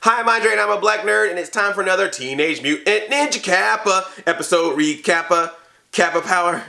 Hi, I'm Andre and I'm a black nerd, and it's time for another Teenage Mutant Ninja Kappa episode recappa. Kappa power.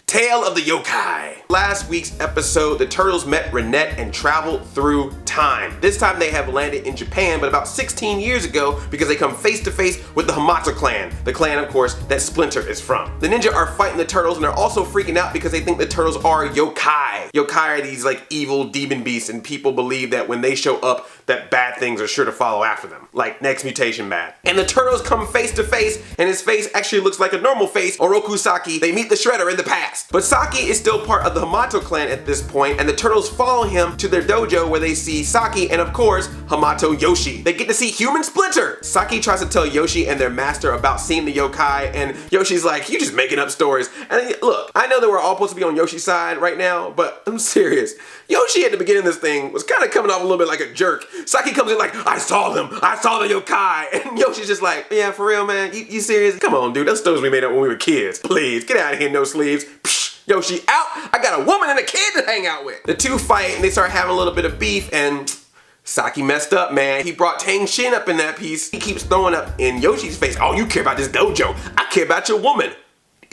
Tale of the Yokai. Last week's episode, the turtles met Renet and traveled through time. This time they have landed in Japan, but about 16 years ago because they come face to face with the Hamato clan. The clan, of course, that Splinter is from. The ninja are fighting the turtles and they're also freaking out because they think the turtles are yokai. Yokai are these like evil demon beasts, and people believe that when they show up that bad things are sure to follow after them. Like next mutation bad. And the turtles come face to face and his face actually looks like a normal face, Oroku Saki. They meet the Shredder in the past. But Saki is still part of the Hamato clan at this point, and the turtles follow him to their dojo where they see Saki and of course Hamato Yoshi. They get to see human Splinter. Saki tries to tell Yoshi and their master about seeing the yokai, and Yoshi's like, you just making up stories. And look, I know that we're all supposed to be on Yoshi's side right now, but I'm serious. Yoshi at the beginning of this thing was kind of coming off a little bit like a jerk. Saki comes in like, I saw them, I saw the yokai. And Yoshi's just like, yeah, for real, man, you serious? Come on, dude, those stories we made up when we were kids. Please, get out of here, no sleeves. Psh, Yoshi out, I got a woman and a kid to hang out with. The two fight and they start having a little bit of beef, and Saki messed up, man. He brought Tang Shen up in that piece. He keeps throwing up in Yoshi's face, oh, you care about this dojo, I care about your woman.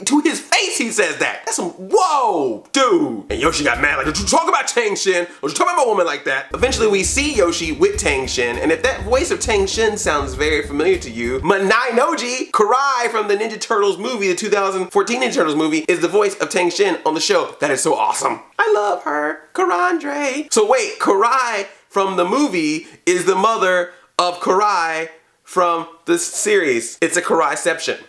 To his face he says that. That's some, whoa, dude. And Yoshi got mad like, don't you talk about Tang Shen? Don't you talk about my woman like that? Eventually we see Yoshi with Tang Shen, and if that voice of Tang Shen sounds very familiar to you, Minae Noji, Karai from the Ninja Turtles movie, the 2014 Ninja Turtles movie, is the voice of Tang Shen on the show. That is so awesome. I love her, Karandre. So wait, Karai from the movie is the mother of Karai from the series. It's a Karaiception.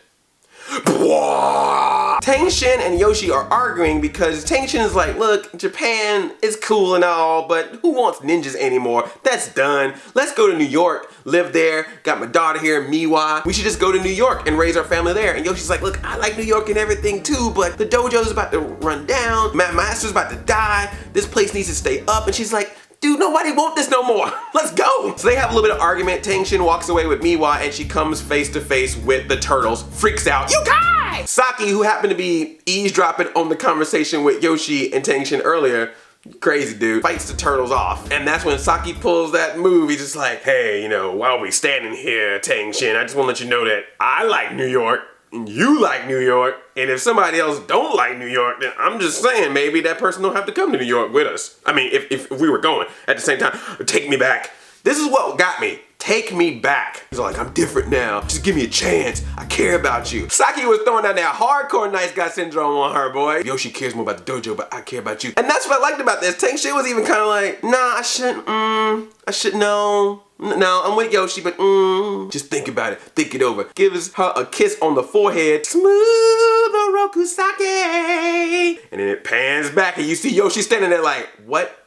Tang Shen and Yoshi are arguing because Tang Shen is like, look, Japan is cool and all, but who wants ninjas anymore? That's done. Let's go to New York, live there, got my daughter here, Miwa. We should just go to New York and raise our family there. And Yoshi's like, look, I like New York and everything too, but the dojo's about to run down, my master's about to die, this place needs to stay up. And she's like, dude, nobody want this no more. Let's go. So they have a little bit of argument. Tang Shen walks away with Miwa and she comes face to face with the turtles, freaks out, Yokai! Saki, who happened to be eavesdropping on the conversation with Yoshi and Tang Shen earlier, crazy dude, fights the turtles off. And that's when Saki pulls that move. He's just like, hey, you know, while we standing here, Tang Shen, I just want to let you know that I like New York and you like New York. And if somebody else don't like New York, then I'm just saying maybe that person don't have to come to New York with us. I mean, if we were going at the same time, take me back. This is what got me. Take me back. He's like, I'm different now. Just give me a chance. I care about you. Saki was throwing down that hardcore nice guy syndrome on her, boy. Yoshi cares more about the dojo, but I care about you. And that's what I liked about this. Tang Shen was even kind of like, nah, I shouldn't know. No, I'm with Yoshi, but just think about it. Think it over. Gives her a kiss on the forehead. Smooth Oroku Saki. And then it pans back and you see Yoshi standing there like, what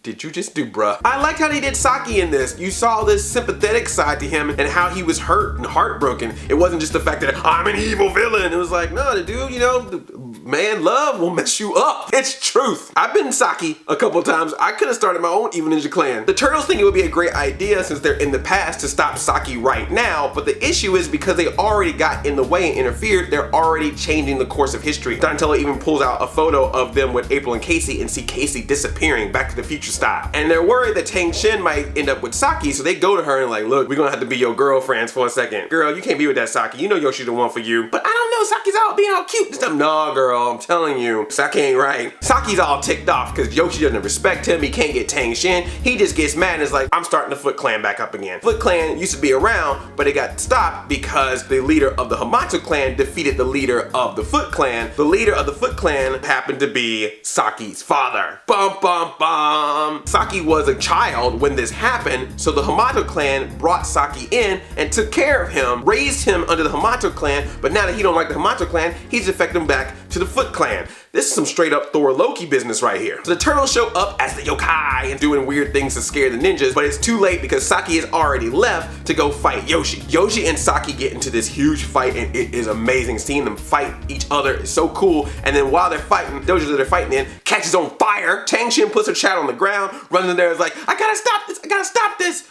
did you just do, bruh? I liked how they did Saki in this. You saw this sympathetic side to him and how he was hurt and heartbroken. It wasn't just the fact that I'm an evil villain. It was like, no, the dude, you know, man, love will mess you up. It's truth. I've been Saki a couple times. I could have started my own evil ninja clan. The turtles think it would be a great idea since they're in the past to stop Saki right now, but the issue is because they already got in the way and interfered, they're already changing the course of history. Donatello even pulls out a photo of them with April and Casey and see Casey disappearing, Back to the Future style. And they're worried that Tang Shen might end up with Saki, so they go to her and like, look, we're gonna have to be your girlfriends for a second. Girl, you can't be with that Saki. You know Yoshi's the one for you. But I don't know, Saki's all being all cute and stuff. No, girl, I'm telling you, Saki ain't right. Saki's all ticked off because Yoshi doesn't respect him. He can't get Tang Shen. He just gets mad and is like, I'm starting the Foot Clan back up again. Foot Clan used to be around, but it got stopped because the leader of the Hamato clan defeated the leader of the Foot Clan. The leader of the Foot Clan happened to be Saki's father. Bum, bum, bum. Saki was a child when this happened, so the Hamato clan brought Saki in and took care of him, raised him under the Hamato clan, but now that he don't like the Hamato clan, he's defecting back to the Foot Clan. This is some straight up Thor Loki business right here. So the turtles show up as the yokai and doing weird things to scare the ninjas, but it's too late because Saki has already left to go fight Yoshi. Yoshi and Saki get into this huge fight and it is amazing. Seeing them fight each other is so cool. And then while they're fighting, the dojo that they're fighting in catches on fire. Tang Shen puts her child on the ground, runs in there, is like, I gotta stop this, I gotta stop this.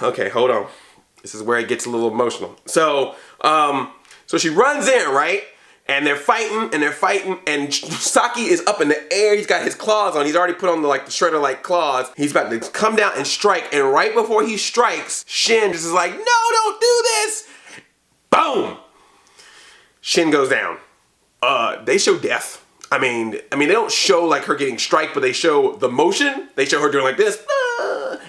Okay, hold on. This is where it gets a little emotional. So she runs in, right? And they're fighting, and Saki is up in the air. He's got his claws on. He's already put on the shredder-like claws. He's about to come down and strike, and right before he strikes, Shen just is like, no, don't do this! Boom! Shen goes down. They show death. I mean, they don't show like her getting strike, but they show the motion. They show her doing like this,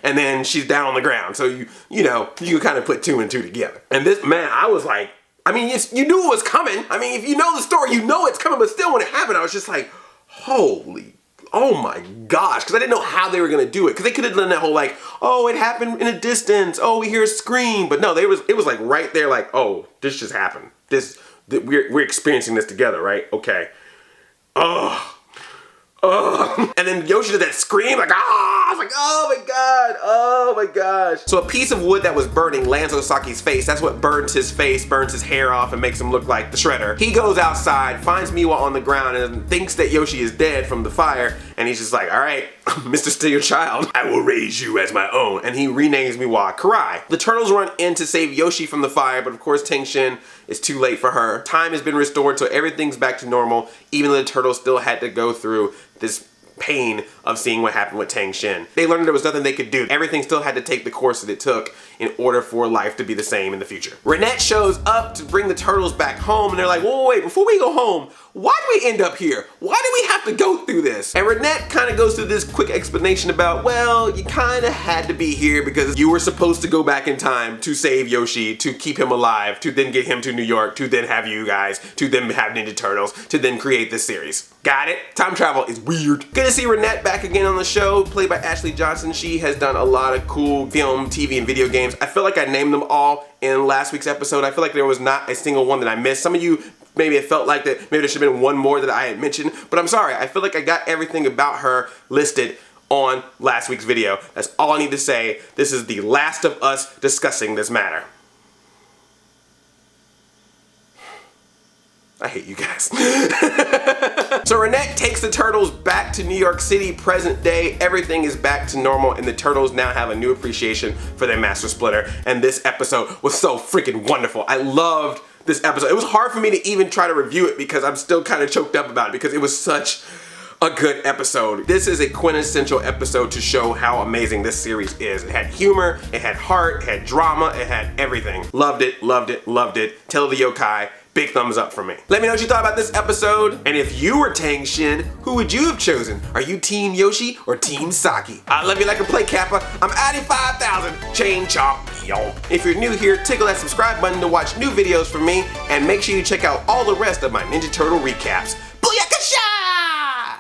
and then she's down on the ground. So you can kind of put 2 and 2 together. And this, man, I was like, I mean, you knew it was coming. I mean, if you know the story, you know it's coming. But still, when it happened, I was just like, holy, oh my gosh. Because I didn't know how they were going to do it. Because they could have done that whole like, oh, it happened in a distance. Oh, we hear a scream. But no, it was like right there like, oh, this just happened. We're experiencing this together, right? Okay. Oh. And then Yoshi did that scream like, ah! I was like, oh my god, oh my gosh. So a piece of wood that was burning lands on Saki's face. That's what burns his face, burns his hair off, and makes him look like the Shredder. He goes outside, finds Miwa on the ground, and thinks that Yoshi is dead from the fire. And he's just like, all right, Mr. Still Your Child, I will raise you as my own. And he renames Miwa Karai. The turtles run in to save Yoshi from the fire, but of course Tang Shen is too late for her. Time has been restored, so everything's back to normal, even though the turtles still had to go through this pain of seeing what happened with Tang Shen. They learned there was nothing they could do. Everything still had to take the course that it took in order for life to be the same in the future. Renet shows up to bring the turtles back home, and they're like, whoa, wait, before we go home, why do we end up here? Why do we have to go through this? And Renet kind of goes through this quick explanation about, well, you kind of had to be here because you were supposed to go back in time to save Yoshi, to keep him alive, to then get him to New York, to then have you guys, to then have Ninja Turtles, to then create this series. Got it? Time travel is weird. Good to see Renet back again on the show, played by Ashley Johnson. She has done a lot of cool film, TV, and video games. I feel like I named them all in last week's episode. I feel like there was not a single one that I missed. Some of you, maybe it felt like that maybe there should have been one more that I had mentioned, but I'm sorry. I feel like I got everything about her listed on last week's video. That's all I need to say. This is the last of us discussing this matter. I hate you guys. So Renet takes the turtles back to New York City, present day. Everything is back to normal, and the turtles now have a new appreciation for their Master Splinter. And this episode was so freaking wonderful. I loved this episode. It was hard for me to even try to review it because I'm still kind of choked up about it because it was such a good episode. This is a quintessential episode to show how amazing this series is. It had humor, it had heart, it had drama, it had everything. Loved it, loved it, loved it. Tell the Yokai, big thumbs up for me. Let me know what you thought about this episode. And if you were Tang Shen, who would you have chosen? Are you Team Yoshi or Team Saki? I love you like a play Kappa. I'm Addy 5000. Chain chomp, yo. If you're new here, tickle that subscribe button to watch new videos from me, and make sure you check out all the rest of my Ninja Turtle recaps.